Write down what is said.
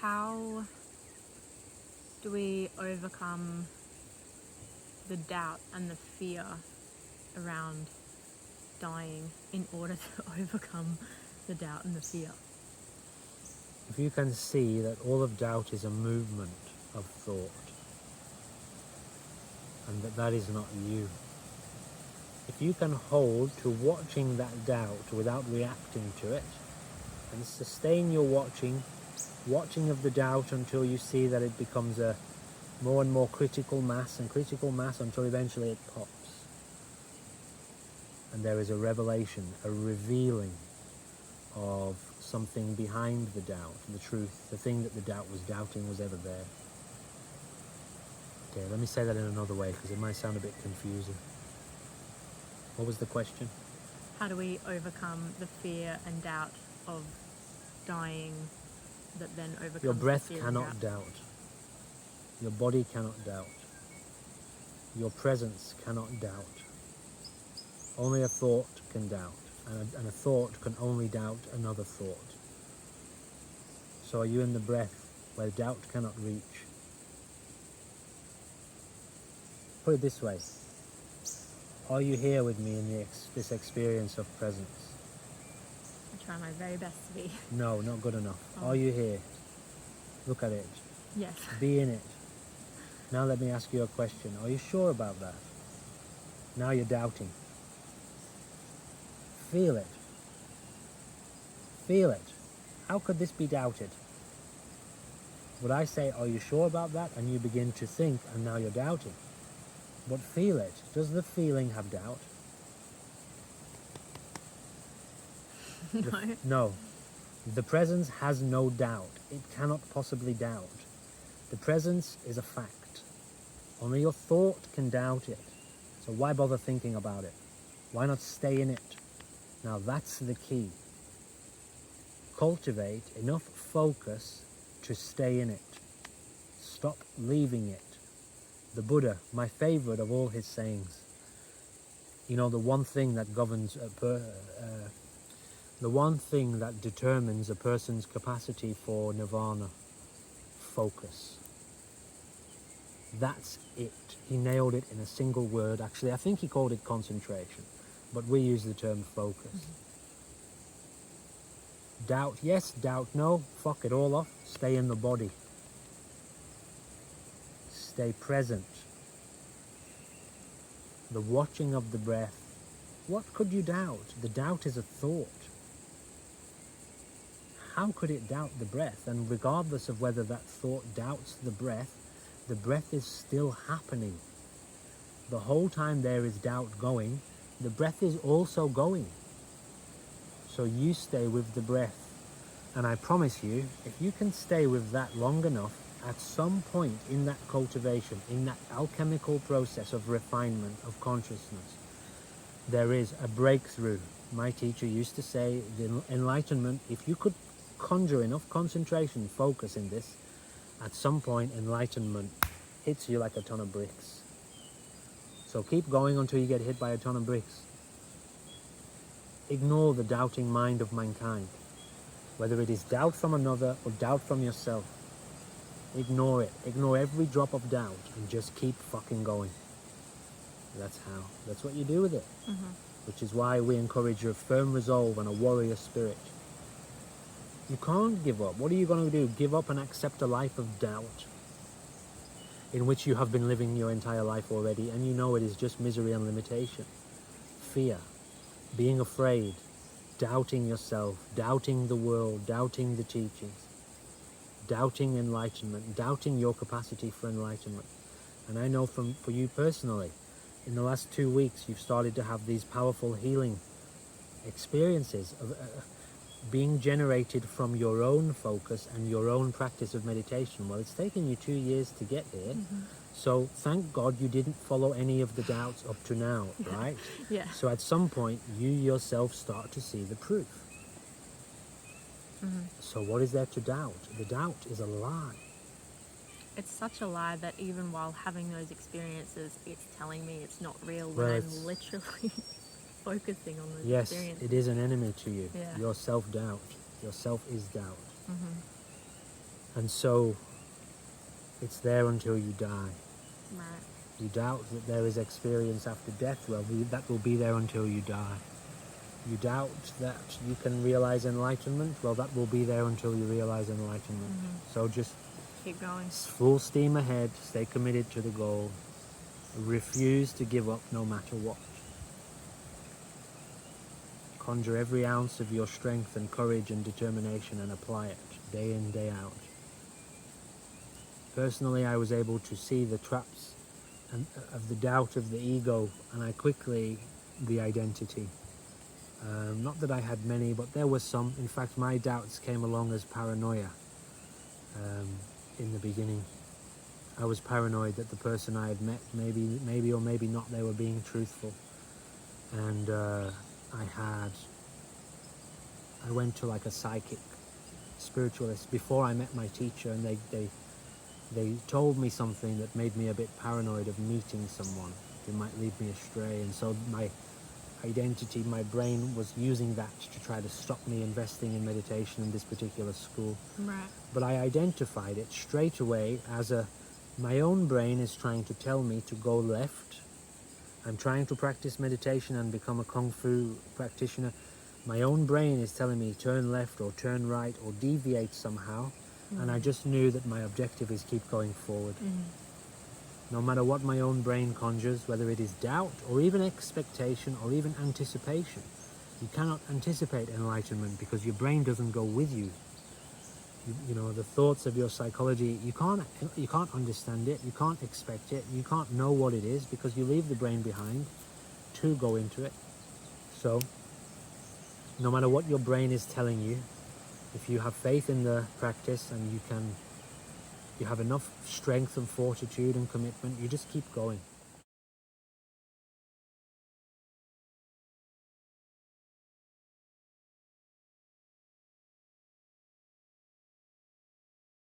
how do we overcome the doubt and the fear around dying in order to overcome the doubt and the fear? If you can see that all of doubt is a movement of thought, and that is not you. If you can hold to watching that doubt without reacting to it, and sustain your watching of the doubt until you see that it becomes a more and more critical mass until eventually it pops. And there is a revelation, a revealing of something behind the doubt, the truth, the thing that the doubt was doubting was ever there. Okay, let me say that in another way because it might sound a bit confusing. What was the question? How do we overcome the fear and doubt of dying that then overcomes Your breath the fear and cannot doubt. Your body cannot doubt. Your presence cannot doubt. Only a thought can doubt, and a thought can only doubt another thought. So are you in the breath where doubt cannot reach? Put it this way. Are you here with me in this experience of presence? I try my very best to be. No, not good enough. Oh. Are you here? Look at it. Yes. Be in it. Now let me ask you a question. Are you sure about that? Now you're doubting. Feel it. Feel it. How could this be doubted? Would I say, are you sure about that? And you begin to think, and now you're doubting. But feel it. Does the feeling have doubt? No. No. The presence has no doubt. It cannot possibly doubt. The presence is a fact. Only your thought can doubt it. So why bother thinking about it? Why not stay in it? Now that's the key. Cultivate enough focus to stay in it. Stop leaving it. The Buddha, my favorite of all his sayings, you know, the one thing that governs the one thing that determines a person's capacity for nirvana, focus. That's it. He nailed it in a single word. Actually, I think he called it concentration, but we use the term focus. Doubt yes, doubt no, fuck it all off. Stay in the body. Stay present. The watching of the breath. What could you doubt? The doubt is a thought. How could it doubt the breath? And regardless of whether that thought doubts the breath is still happening. The whole time there is doubt going, the breath is also going. So you stay with the breath. And I promise you, if you can stay with that long enough, at some point in that cultivation, in that alchemical process of refinement of consciousness, there is a breakthrough. My teacher used to say, the enlightenment, if you could conjure enough concentration, focus in this, at some point enlightenment hits you like a ton of bricks. So keep going until you get hit by a ton of bricks. Ignore the doubting mind of mankind. Whether it is doubt from another or doubt from yourself, ignore it. Ignore every drop of doubt and just keep fucking going. That's how. That's what you do with it. Which is why we encourage a firm resolve and a warrior spirit. You can't give up. What are you going to do? Give up and accept a life of doubt in which you have been living your entire life already, and you know it is just misery and limitation. Fear, being afraid, doubting yourself, doubting the world, doubting the teachings, doubting enlightenment, doubting your capacity for enlightenment. And I know for you personally, in the last 2 weeks, you've started to have these powerful healing experiences of being generated from your own focus and your own practice of meditation. Well, it's taken you 2 years to get here. So thank God you didn't follow any of the doubts up to now, right? Yeah. So at some point, you yourself start to see the proof. So what is there to doubt? The doubt is a lie. It's such a lie that even while having those experiences, it's telling me it's not real when Well, I'm literally focusing on those Yes, experiences. it is an enemy to you. Yeah. Your self-doubt. Your self is doubt. And so it's there until you die. Right. You doubt that there is experience after death, well, that will be there until you die. You doubt that you can realize enlightenment, well, that will be there until you realize enlightenment. So just Keep going. full steam ahead, stay committed to the goal, refuse to give up no matter what. Conjure every ounce of your strength and courage and determination and apply it day in, day out. Personally, I was able to see the traps of the doubt of the ego, and I quickly the identity. Not that I had many, but there were some. In fact, my doubts came along as paranoia in the beginning. I was paranoid that the person I had met, maybe or maybe not, they were being truthful. And I went to like a psychic spiritualist before I met my teacher, and they told me something that made me a bit paranoid of meeting someone who might lead me astray. And so my identity, my brain was using that to try to stop me investing in meditation in this particular school. Right. But I identified it straight away as my own brain is trying to tell me to go left. I'm trying to practice meditation and become a Kung Fu practitioner. My own brain is telling me turn left or turn right or deviate somehow. And I just knew that my objective is keep going forward. No matter what my own brain conjures, whether it is doubt or even expectation or even anticipation. You cannot anticipate enlightenment because your brain doesn't go with you. You know, the thoughts of your psychology, you can't understand it, you can't expect it, you can't know what it is because you leave the brain behind to go into it. So, no matter what your brain is telling you, if you have faith in the practice and you have enough strength and fortitude and commitment, you just keep going.